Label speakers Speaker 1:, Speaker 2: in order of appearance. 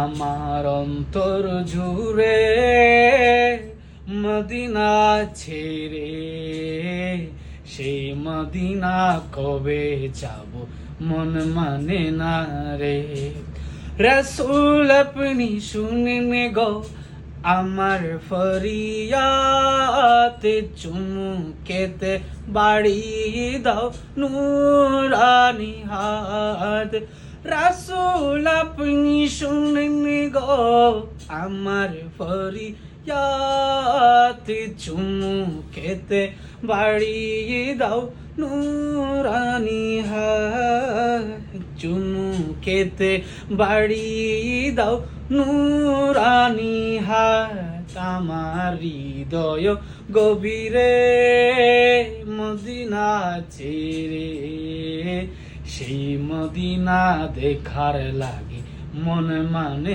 Speaker 1: আমার অন্তর জুড়ে মদিনা ছেড়ে, সেই মদিনা কবে যাব মন মানে না রে। রসুল আপনি শুনেন গো আমার ফরিয়াদ, চুমুকেতে বাড়িয়ে দাও নুরানি হাত। রাসূল আপনি শুনেন গো আমার ফরিয়াদ, চুমুকেতে বাড়িয়ে দাও নুরানি হাত, চুমুকেতে বাড়িয়ে দাও নুরানি হাত। আমার হৃদয় গভীরে মদিনা ছেড়ে, সেই মদিনা দেখার লাগে মন মানে